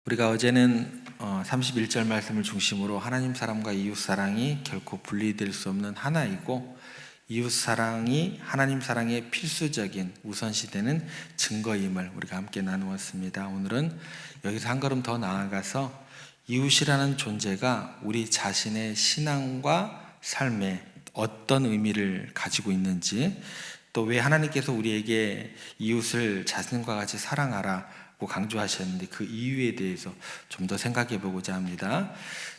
우리가 어제는 31절 말씀을 중심으로 하나님 사랑과 이웃 사랑이 결코 분리될 수 없는 하나이고, 이웃 사랑이 하나님 사랑의 필수적인 우선시되는 증거임을 우리가 함께 나누었습니다. 오늘은 여기서 한 걸음 더 나아가서 이웃이라는 존재가 우리 자신의 신앙과 삶에 어떤 의미를 가지고 있는지, 또 왜 하나님께서 우리에게 이웃을 자신과 같이 사랑하라고 강조하셨는데 그 이유에 대해서 좀 더 생각해 보고자 합니다.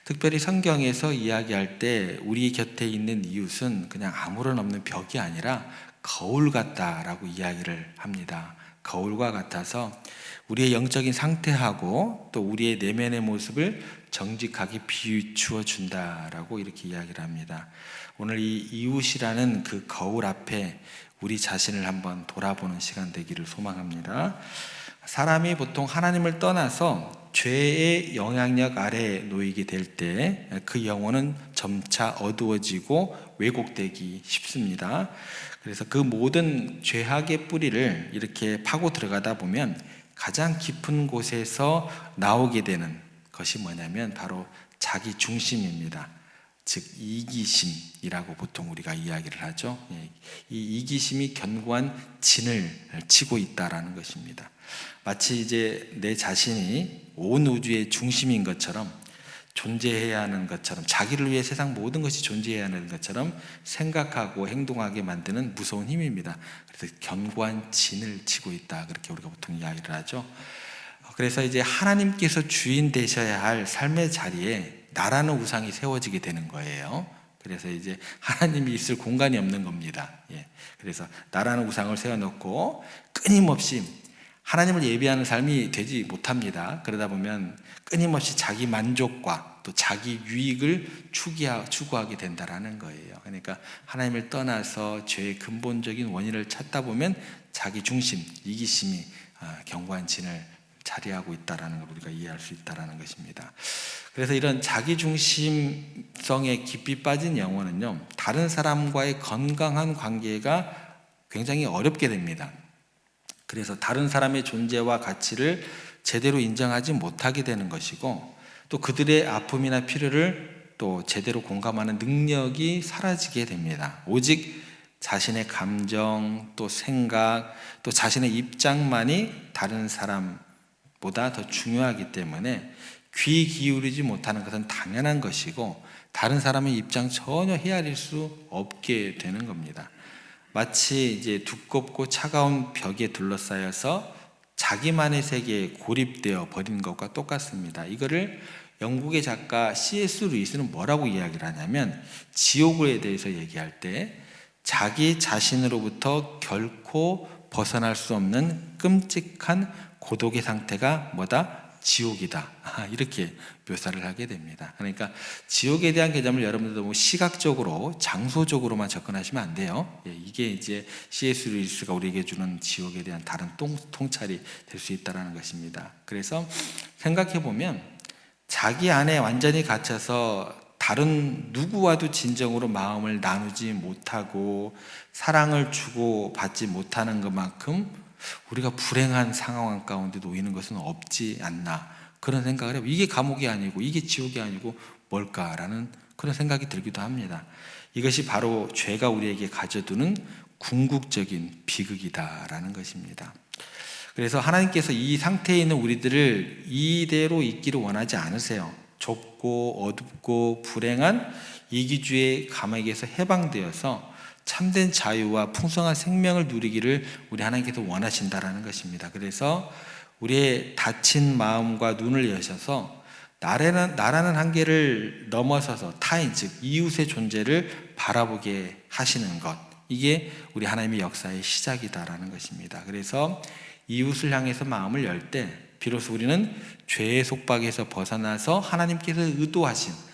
특별히 성경에서 이야기할 때 우리 곁에 있는 이웃은 그냥 아무런 없는 벽이 아니라 거울 같다라고 이야기를 합니다. 거울과 같아서 우리의 영적인 상태하고 또 우리의 내면의 모습을 정직하게 비추어 준다라고 이렇게 이야기를 합니다. 오늘 이 이웃이라는 그 거울 앞에 우리 자신을 한번 돌아보는 시간 되기를 소망합니다. 사람이 보통 하나님을 떠나서 죄의 영향력 아래에 놓이게 될 때 그 영혼은 점차 어두워지고 왜곡되기 쉽습니다. 그래서 그 모든 죄악의 뿌리를 이렇게 파고 들어가다 보면 가장 깊은 곳에서 나오게 되는 것이 뭐냐면 바로 자기 중심입니다. 즉 이기심이라고 보통 우리가 이야기를 하죠. 이 이기심이 견고한 진을 치고 있다라는 것입니다. 마치 이제 내 자신이 온 우주의 중심인 것처럼, 존재해야 하는 것처럼, 자기를 위해 세상 모든 것이 존재해야 하는 것처럼 생각하고 행동하게 만드는 무서운 힘입니다. 그래서 견고한 진을 치고 있다, 그렇게 우리가 보통 이야기를 하죠. 그래서 이제 하나님께서 주인 되셔야 할 삶의 자리에 나라는 우상이 세워지게 되는 거예요. 그래서 이제 하나님이 있을 공간이 없는 겁니다. 그래서 나라는 우상을 세워놓고 끊임없이 하나님을 예배하는 삶이 되지 못합니다. 그러다 보면 끊임없이 자기 만족과 또 자기 유익을 추구하게 된다라는 거예요. 그러니까 하나님을 떠나서 죄의 근본적인 원인을 찾다 보면 자기 중심, 이기심이 견고한 진을 자리하고 있다라는 걸 우리가 이해할 수 있다라는 것입니다. 그래서 이런 자기중심성에 깊이 빠진 영혼은요, 다른 사람과의 건강한 관계가 굉장히 어렵게 됩니다. 그래서 다른 사람의 존재와 가치를 제대로 인정하지 못하게 되는 것이고, 또 그들의 아픔이나 필요를 또 제대로 공감하는 능력이 사라지게 됩니다. 오직 자신의 감정, 또 생각, 또 자신의 입장만이 다른 사람보다 더 중요하기 때문에 귀 기울이지 못하는 것은 당연한 것이고, 다른 사람의 입장 전혀 헤아릴 수 없게 되는 겁니다. 마치 이제 두껍고 차가운 벽에 둘러싸여서 자기만의 세계에 고립되어 버린 것과 똑같습니다. 이거를 영국의 작가 C.S. 루이스는 뭐라고 이야기를 하냐면, 지옥에 대해서 얘기할 때 자기 자신으로부터 결코 벗어날 수 없는 끔찍한 고독의 상태가 뭐다? 지옥이다, 이렇게 묘사를 하게 됩니다. 그러니까 지옥에 대한 개념을 여러분들도 뭐 시각적으로, 장소적으로만 접근하시면 안 돼요. 이게 이제 C.S. 루이스가 우리에게 주는 지옥에 대한 다른 통찰이 될 수 있다는 것입니다. 그래서 생각해 보면 자기 안에 완전히 갇혀서 다른 누구와도 진정으로 마음을 나누지 못하고 사랑을 주고 받지 못하는 것만큼 우리가 불행한 상황 가운데 놓이는 것은 없지 않나, 그런 생각을 해요. 이게 감옥이 아니고 이게 지옥이 아니고 뭘까라는 그런 생각이 들기도 합니다. 이것이 바로 죄가 우리에게 가져두는 궁극적인 비극이다라는 것입니다. 그래서 하나님께서 이 상태에 있는 우리들을 이대로 있기를 원하지 않으세요. 좁고 어둡고 불행한 이기주의 감옥에서 해방되어서 참된 자유와 풍성한 생명을 누리기를 우리 하나님께서 원하신다라는 것입니다. 그래서 우리의 닫힌 마음과 눈을 여셔서 나라는 한계를 넘어서서 타인, 즉 이웃의 존재를 바라보게 하시는 것, 이게 우리 하나님의 역사의 시작이다라는 것입니다. 그래서 이웃을 향해서 마음을 열 때 비로소 우리는 죄의 속박에서 벗어나서 하나님께서 의도하신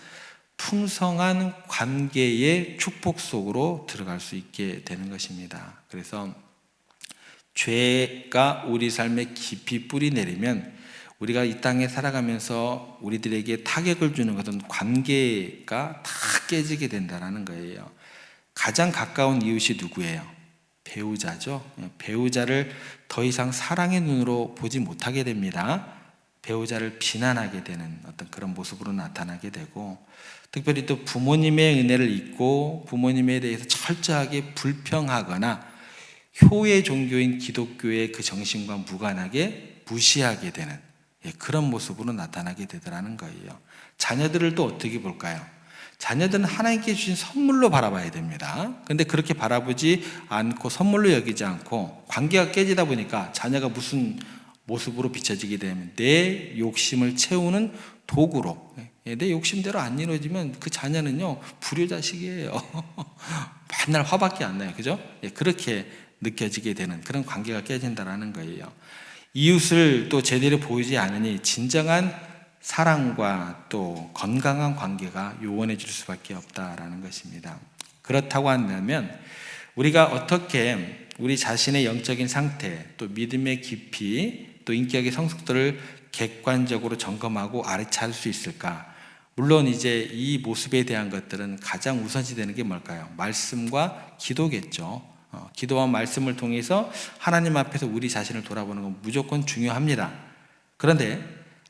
풍성한 관계의 축복 속으로 들어갈 수 있게 되는 것입니다. 그래서 죄가 우리 삶에 깊이 뿌리 내리면 우리가 이 땅에 살아가면서 우리들에게 타격을 주는 것은 관계가 다 깨지게 된다는 거예요. 가장 가까운 이웃이 누구예요? 배우자죠. 배우자를 더 이상 사랑의 눈으로 보지 못하게 됩니다. 배우자를 비난하게 되는 어떤 그런 모습으로 나타나게 되고, 특별히 또 부모님의 은혜를 잊고 부모님에 대해서 철저하게 불평하거나 효의 종교인 기독교의 그 정신과 무관하게 무시하게 되는 그런 모습으로 나타나게 되더라는 거예요. 자녀들을 또 어떻게 볼까요? 자녀들은 하나님께 주신 선물로 바라봐야 됩니다. 그런데 그렇게 바라보지 않고 선물로 여기지 않고 관계가 깨지다 보니까 자녀가 무슨 모습으로 비춰지게 되면 내 욕심을 채우는 도구로, 내 욕심대로 안 이루어지면 그 자녀는요 불효자식이에요. 맨날 화밖에 안 나요. 그죠? 그렇게 느껴지게 되는 그런 관계가 깨진다라는 거예요. 이웃을 또 제대로 보이지 않으니 진정한 사랑과 또 건강한 관계가 요원해질 수밖에 없다라는 것입니다. 그렇다고 한다면 우리가 어떻게 우리 자신의 영적인 상태, 또 믿음의 깊이, 또 인격의 성숙도를 객관적으로 점검하고 알아차릴 수 있을까? 물론 이제 이 모습에 대한 것들은 가장 우선시 되는 게 뭘까요? 말씀과 기도겠죠. 기도와 말씀을 통해서 하나님 앞에서 우리 자신을 돌아보는 건 무조건 중요합니다. 그런데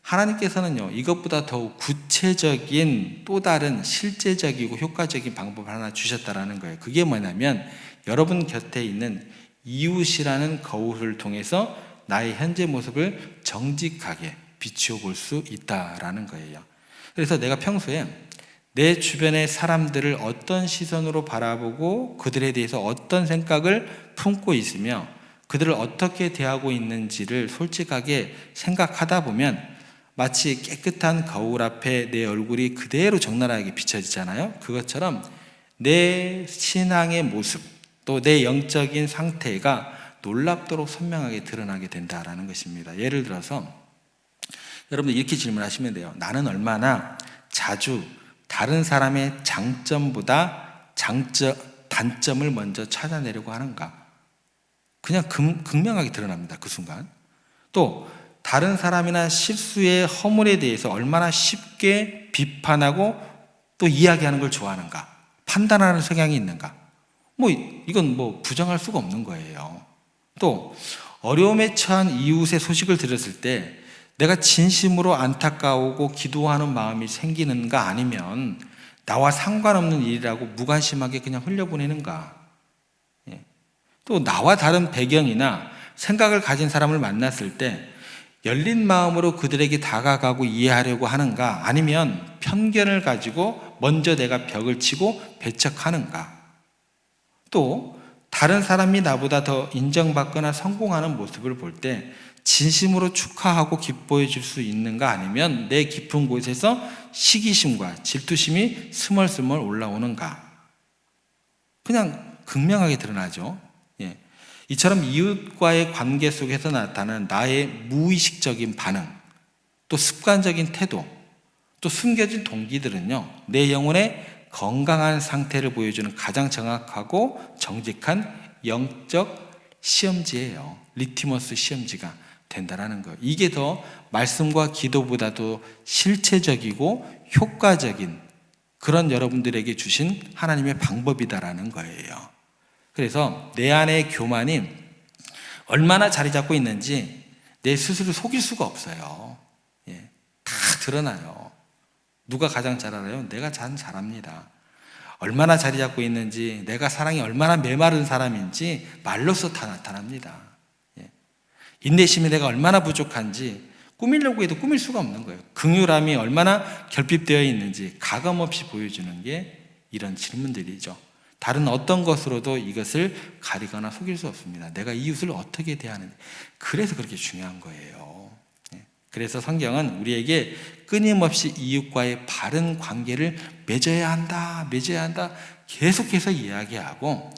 하나님께서는요, 이것보다 더욱 구체적인 또 다른 실제적이고 효과적인 방법을 하나 주셨다라는 거예요. 그게 뭐냐면 여러분 곁에 있는 이웃이라는 거울을 통해서 나의 현재 모습을 정직하게 비추어 볼 수 있다라는 거예요. 그래서 내가 평소에 내 주변의 사람들을 어떤 시선으로 바라보고 그들에 대해서 어떤 생각을 품고 있으며 그들을 어떻게 대하고 있는지를 솔직하게 생각하다 보면 마치 깨끗한 거울 앞에 내 얼굴이 그대로 적나라하게 비춰지잖아요. 그것처럼 내 신앙의 모습, 또 내 영적인 상태가 놀랍도록 선명하게 드러나게 된다라는 것입니다. 예를 들어서 여러분들 이렇게 질문하시면 돼요. 나는 얼마나 자주 다른 사람의 장점보다 단점을 먼저 찾아내려고 하는가? 그냥 극명하게 드러납니다. 그 순간. 또 다른 사람이나 실수의 허물에 대해서 얼마나 쉽게 비판하고 또 이야기하는 걸 좋아하는가? 판단하는 성향이 있는가? 이건 부정할 수가 없는 거예요. 또 어려움에 처한 이웃의 소식을 들었을 때 내가 진심으로 안타까우고 기도하는 마음이 생기는가, 아니면 나와 상관없는 일이라고 무관심하게 그냥 흘려보내는가? 또 나와 다른 배경이나 생각을 가진 사람을 만났을 때 열린 마음으로 그들에게 다가가고 이해하려고 하는가, 아니면 편견을 가지고 먼저 내가 벽을 치고 배척하는가? 또 다른 사람이 나보다 더 인정받거나 성공하는 모습을 볼 때 진심으로 축하하고 기뻐해 줄 수 있는가, 아니면 내 깊은 곳에서 시기심과 질투심이 스멀스멀 올라오는가? 그냥 극명하게 드러나죠. 이처럼 이웃과의 관계 속에서 나타나는 나의 무의식적인 반응, 또 습관적인 태도, 또 숨겨진 동기들은요, 내 영혼의 건강한 상태를 보여주는 가장 정확하고 정직한 영적 시험지예요. 리티머스 시험지가 된다라는 거예요. 이게 더 말씀과 기도보다도 실체적이고 효과적인 그런 여러분들에게 주신 하나님의 방법이다라는 거예요. 그래서 내 안의 교만이 얼마나 자리 잡고 있는지 내 스스로 속일 수가 없어요. 다 드러나요. 누가 가장 잘 알아요? 내가 잘 압니다. 얼마나 자리 잡고 있는지, 내가 사랑이 얼마나 메마른 사람인지 말로써 다 나타납니다. 인내심이 내가 얼마나 부족한지 꾸미려고 해도 꾸밀 수가 없는 거예요. 긍휼함이 얼마나 결핍되어 있는지 가감없이 보여주는 게 이런 질문들이죠. 다른 어떤 것으로도 이것을 가리거나 속일 수 없습니다. 내가 이웃을 어떻게 대하는지. 그래서 그렇게 중요한 거예요. 그래서 성경은 우리에게 끊임없이 이웃과의 바른 관계를 맺어야 한다 계속해서 이야기하고,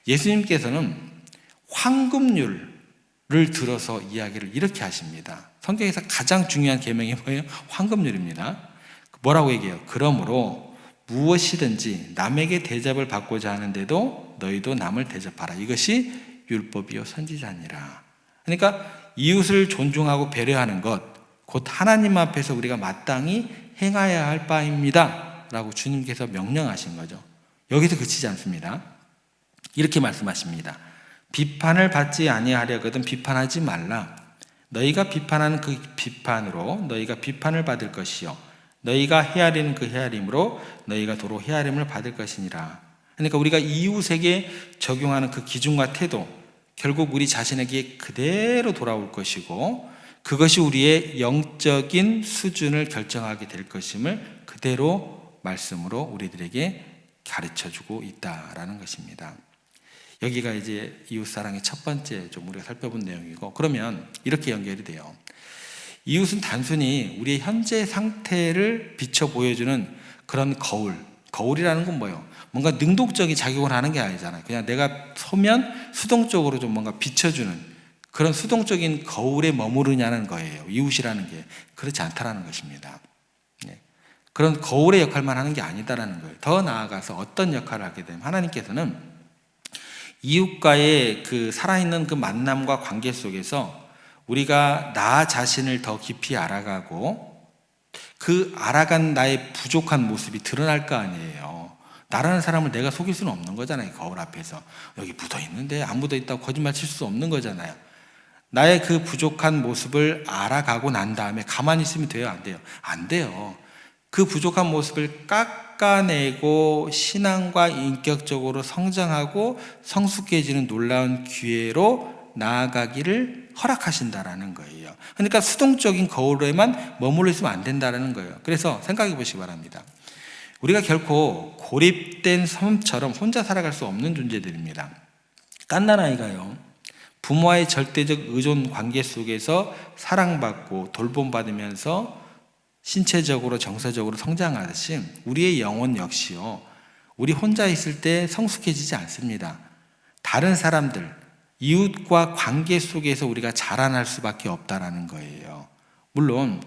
예수님께서는 황금률을 들어서 이야기를 이렇게 하십니다. 성경에서 가장 중요한 계명이 뭐예요? 황금률입니다. 뭐라고 얘기해요? 그러므로 무엇이든지 남에게 대접을 받고자 하는데도 너희도 남을 대접하라. 이것이 율법이요 선지자니라. 그러니까 이웃을 존중하고 배려하는 것, 곧 하나님 앞에서 우리가 마땅히 행해야 할 바입니다 라고 주님께서 명령하신 거죠. 여기서 그치지 않습니다. 이렇게 말씀하십니다. 비판을 받지 아니하려거든 비판하지 말라. 너희가 비판하는 그 비판으로 너희가 비판을 받을 것이요 너희가 헤아리는 그 헤아림으로 너희가 도로 헤아림을 받을 것이니라. 그러니까 우리가 이웃에게 적용하는 그 기준과 태도, 결국 우리 자신에게 그대로 돌아올 것이고 그것이 우리의 영적인 수준을 결정하게 될 것임을 그대로 말씀으로 우리들에게 가르쳐주고 있다라는 것입니다. 여기가 이제 이웃사랑의 첫 번째 좀 우리가 살펴본 내용이고, 그러면 이렇게 연결이 돼요. 이웃은 단순히 우리의 현재 상태를 비춰 보여주는 그런 거울이라는 건 뭐예요? 뭔가 능동적인 작용을 하는 게 아니잖아요. 그냥 내가 서면 수동적으로 좀 뭔가 비춰주는 그런 수동적인 거울에 머무르냐는 거예요. 이웃이라는 게 그렇지 않다라는 것입니다. 그런 거울의 역할만 하는 게 아니다라는 거예요. 더 나아가서 어떤 역할을 하게 되면 하나님께서는 이웃과의 그 살아있는 그 만남과 관계 속에서 우리가 나 자신을 더 깊이 알아가고 그 알아간 나의 부족한 모습이 드러날 거 아니에요. 나라는 사람을 내가 속일 수는 없는 거잖아요. 거울 앞에서 여기 묻어 있는데 안 묻어 있다고 거짓말 칠 수 없는 거잖아요. 나의 그 부족한 모습을 알아가고 난 다음에 가만히 있으면 돼요? 안 돼요? 안 돼요. 그 부족한 모습을 깎아내고 신앙과 인격적으로 성장하고 성숙해지는 놀라운 기회로 나아가기를 허락하신다라는 거예요. 그러니까 수동적인 거울에만 머물러 있으면 안 된다는 거예요. 그래서 생각해 보시기 바랍니다. 우리가 결코 고립된 섬처럼 혼자 살아갈 수 없는 존재들입니다. 갓난아이가요, 부모와의 절대적 의존 관계 속에서 사랑받고 돌봄받으면서 신체적으로 정서적으로 성장하듯이 우리의 영혼 역시요, 우리 혼자 있을 때 성숙해지지 않습니다. 다른 사람들, 이웃과 관계 속에서 우리가 자라날 수밖에 없다라는 거예요. 물론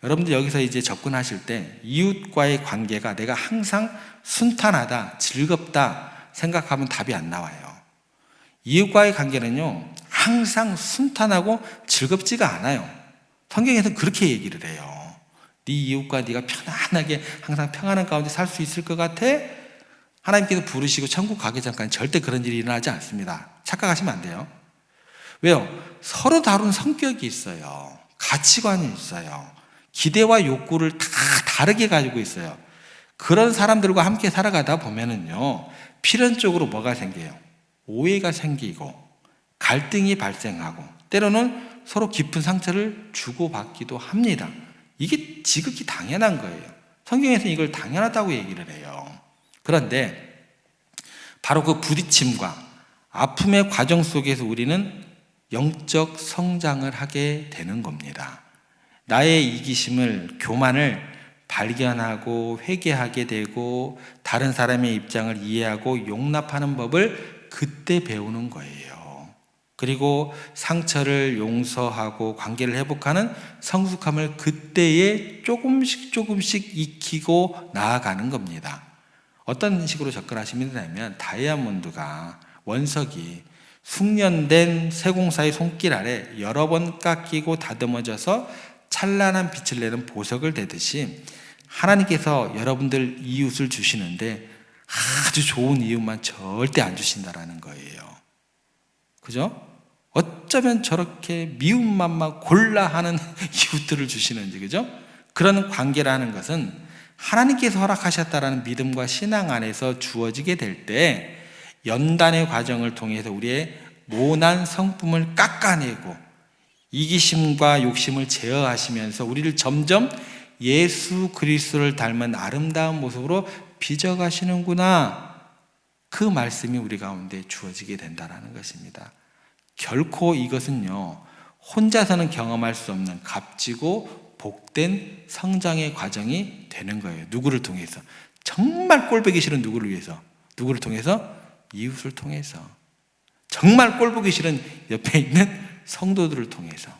여러분들 여기서 이제 접근하실 때 이웃과의 관계가 내가 항상 순탄하다, 즐겁다 생각하면 답이 안 나와요. 이웃과의 관계는요, 항상 순탄하고 즐겁지가 않아요. 성경에서는 그렇게 얘기를 해요. 네 이웃과 네가 편안하게 항상 평안한 가운데 살 수 있을 것 같아? 하나님께서 부르시고 천국 가기 전까지 절대 그런 일이 일어나지 않습니다. 착각하시면 안 돼요. 왜요? 서로 다른 성격이 있어요. 가치관이 있어요. 기대와 욕구를 다 다르게 가지고 있어요. 그런 사람들과 함께 살아가다 보면은요, 필연적으로 뭐가 생겨요? 오해가 생기고 갈등이 발생하고 때로는 서로 깊은 상처를 주고받기도 합니다. 이게 지극히 당연한 거예요. 성경에서는 이걸 당연하다고 얘기를 해요. 그런데 바로 그 부딪힘과 아픔의 과정 속에서 우리는 영적 성장을 하게 되는 겁니다. 나의 이기심을, 교만을 발견하고 회개하게 되고 다른 사람의 입장을 이해하고 용납하는 법을 그때 배우는 거예요. 그리고 상처를 용서하고 관계를 회복하는 성숙함을 그때에 조금씩 익히고 나아가는 겁니다. 어떤 식으로 접근하시면 되냐면, 다이아몬드가, 원석이 숙련된 세공사의 손길 아래 여러 번 깎이고 다듬어져서 찬란한 빛을 내는 보석을 대듯이 하나님께서 여러분들 이웃을 주시는데 아주 좋은 이웃만 절대 안 주신다라는 거예요. 그죠? 어쩌면 저렇게 미움만만 골라 하는 이웃들을 주시는지, 그죠? 그런 관계라는 것은 하나님께서 허락하셨다라는 믿음과 신앙 안에서 주어지게 될 때 연단의 과정을 통해서 우리의 모난 성품을 깎아내고 이기심과 욕심을 제어하시면서 우리를 점점 예수 그리스도를 닮은 아름다운 모습으로 빚어가시는구나, 그 말씀이 우리 가운데 주어지게 된다는 것입니다. 결코 이것은요, 혼자서는 경험할 수 없는 값지고 복된 성장의 과정이 되는 거예요. 누구를 통해서? 정말 꼴보기 싫은 누구를 위해서? 누구를 통해서? 이웃을 통해서. 정말 꼴보기 싫은 옆에 있는 성도들을 통해서.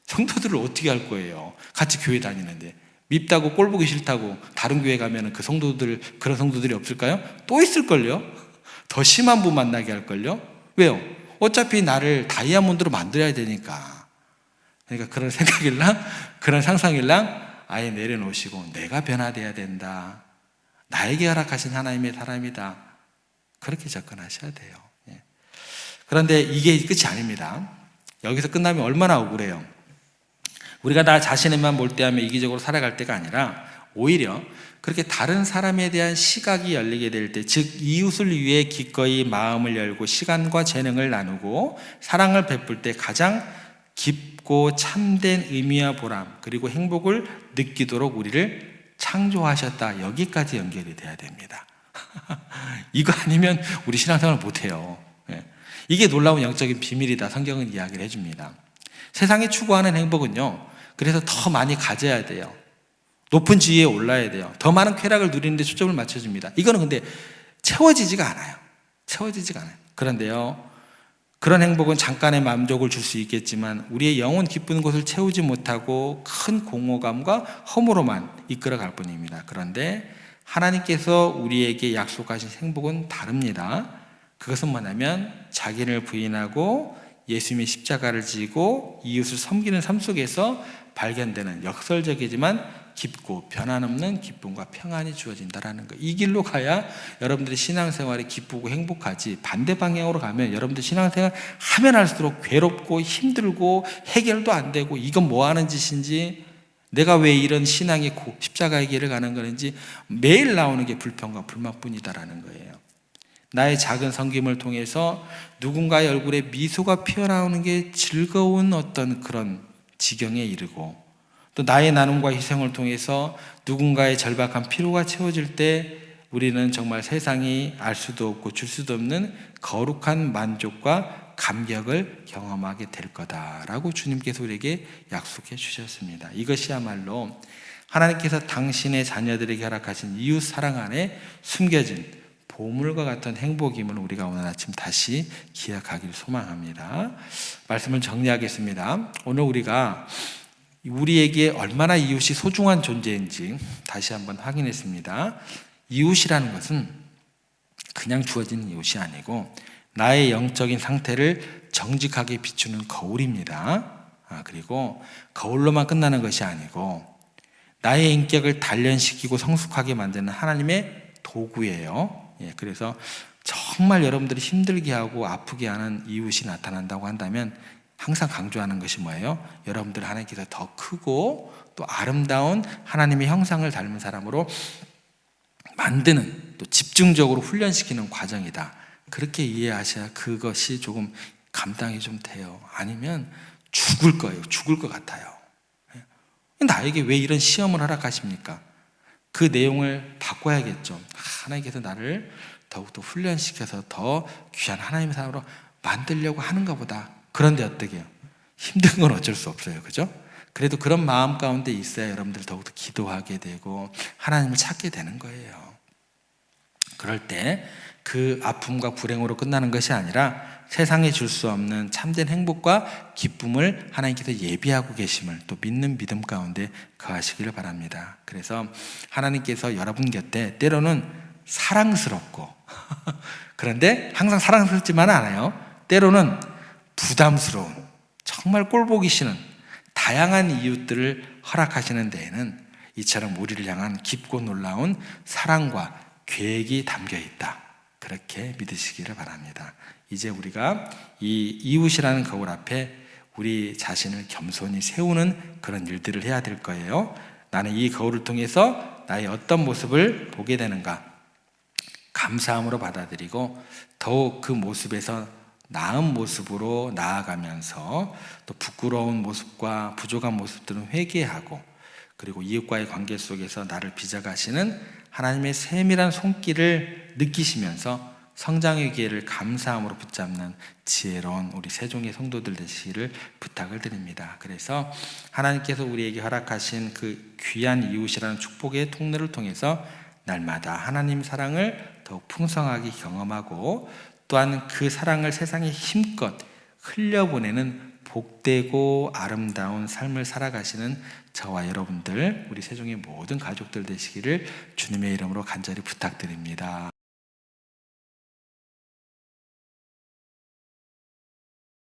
성도들을 어떻게 할 거예요? 같이 교회 다니는데 밉다고 꼴보기 싫다고 다른 교회 가면 그 성도들, 그런 성도들이 없을까요? 또 있을걸요? 더 심한 분 만나게 할걸요? 왜요? 어차피 나를 다이아몬드로 만들어야 되니까. 그러니까 그런 생각일랑 그런 상상일랑 아예 내려놓으시고 내가 변화돼야 된다, 나에게 허락하신 하나님의 사람이다, 그렇게 접근하셔야 돼요. 그런데 이게 끝이 아닙니다. 여기서 끝나면 얼마나 억울해요. 우리가 나 자신에만 몰두하며 이기적으로 살아갈 때가 아니라 오히려 그렇게 다른 사람에 대한 시각이 열리게 될 때, 즉 이웃을 위해 기꺼이 마음을 열고 시간과 재능을 나누고 사랑을 베풀 때 가장 깊고 참된 의미와 보람 그리고 행복을 느끼도록 우리를 창조하셨다. 여기까지 연결이 돼야 됩니다. 이거 아니면 우리 신앙생활 못해요. 이게 놀라운 영적인 비밀이다. 성경은 이야기를 해줍니다. 세상이 추구하는 행복은요, 그래서 더 많이 가져야 돼요. 높은 지위에 올라야 돼요. 더 많은 쾌락을 누리는데 초점을 맞춰줍니다. 이거는 근데 채워지지가 않아요. 그런데요, 그런 행복은 잠깐의 만족을 줄 수 있겠지만 우리의 영혼 기쁜 곳을 채우지 못하고 큰 공허감과 허무로만 이끌어갈 뿐입니다. 그런데 하나님께서 우리에게 약속하신 행복은 다릅니다. 그것은 뭐냐면 자기를 부인하고 예수님의 십자가를 지고 이웃을 섬기는 삶 속에서 발견되는 역설적이지만 깊고 변함없는 기쁨과 평안이 주어진다는 거예요. 이 길로 가야 여러분들의 신앙생활이 기쁘고 행복하지, 반대 방향으로 가면 여러분들 신앙생활 하면 할수록 괴롭고 힘들고 해결도 안 되고 이건 뭐 하는 짓인지, 내가 왜 이런 신앙의 십자가의 길을 가는 거는지 매일 나오는 게 불평과 불만뿐이다라는 거예요. 나의 작은 섬김을 통해서 누군가의 얼굴에 미소가 피어나오는 게 즐거운 어떤 그런 지경에 이르고, 또 나의 나눔과 희생을 통해서 누군가의 절박한 필요가 채워질 때 우리는 정말 세상이 알 수도 없고 줄 수도 없는 거룩한 만족과 감격을 경험하게 될 거다라고 주님께서 우리에게 약속해 주셨습니다. 이것이야말로 하나님께서 당신의 자녀들에게 허락하신 이웃 사랑 안에 숨겨진 보물과 같은 행복임을 우리가 오늘 아침 다시 기억하기를 소망합니다. 말씀을 정리하겠습니다. 오늘 우리에게 얼마나 이웃이 소중한 존재인지 다시 한번 확인했습니다. 이웃이라는 것은 그냥 주어진 이웃이 아니고 나의 영적인 상태를 정직하게 비추는 거울입니다. 그리고 거울로만 끝나는 것이 아니고 나의 인격을 단련시키고 성숙하게 만드는 하나님의 도구예요. 그래서 정말 여러분들이 힘들게 하고 아프게 하는 이웃이 나타난다고 한다면 항상 강조하는 것이 뭐예요? 여러분들 하나님께서 더 크고 또 아름다운 하나님의 형상을 닮은 사람으로 만드는, 또 집중적으로 훈련시키는 과정이다. 그렇게 이해하셔야 그것이 조금 감당이 좀 돼요. 아니면 죽을 거예요. 죽을 것 같아요. 나에게 왜 이런 시험을 허락하십니까? 그 내용을 바꿔야겠죠. 하나님께서 나를 더욱더 훈련시켜서 더 귀한 하나님의 사람으로 만들려고 하는가 보다. 그런데 어떻게 해요? 힘든 건 어쩔 수 없어요. 그죠? 그래도 그런 마음 가운데 있어야 여러분들 더욱더 기도하게 되고 하나님을 찾게 되는 거예요. 그럴 때 그 아픔과 불행으로 끝나는 것이 아니라 세상에 줄 수 없는 참된 행복과 기쁨을 하나님께서 예비하고 계심을 또 믿는 믿음 가운데 거하시기를 바랍니다. 그래서 하나님께서 여러분 곁에 때로는 사랑스럽고 그런데 항상 사랑스럽지만은 않아요. 때로는 부담스러운, 정말 꼴보기 싫은 다양한 이웃들을 허락하시는 데에는 이처럼 우리를 향한 깊고 놀라운 사랑과 계획이 담겨 있다. 그렇게 믿으시기를 바랍니다. 이제 우리가 이 이웃이라는 거울 앞에 우리 자신을 겸손히 세우는 그런 일들을 해야 될 거예요. 나는 이 거울을 통해서 나의 어떤 모습을 보게 되는가? 감사함으로 받아들이고 더욱 그 모습에서 나은 모습으로 나아가면서 또 부끄러운 모습과 부족한 모습들은 회개하고, 그리고 이웃과의 관계 속에서 나를 빚어가시는 하나님의 세밀한 손길을 느끼시면서 성장의 기회를 감사함으로 붙잡는 지혜로운 우리 세종의 성도들 되시기를 부탁을 드립니다. 그래서 하나님께서 우리에게 허락하신 그 귀한 이웃이라는 축복의 통로를 통해서 날마다 하나님 사랑을 더욱 풍성하게 경험하고, 또한 그 사랑을 세상에 힘껏 흘려보내는 복되고 아름다운 삶을 살아가시는 저와 여러분들, 우리 세종의 모든 가족들 되시기를 주님의 이름으로 간절히 부탁드립니다.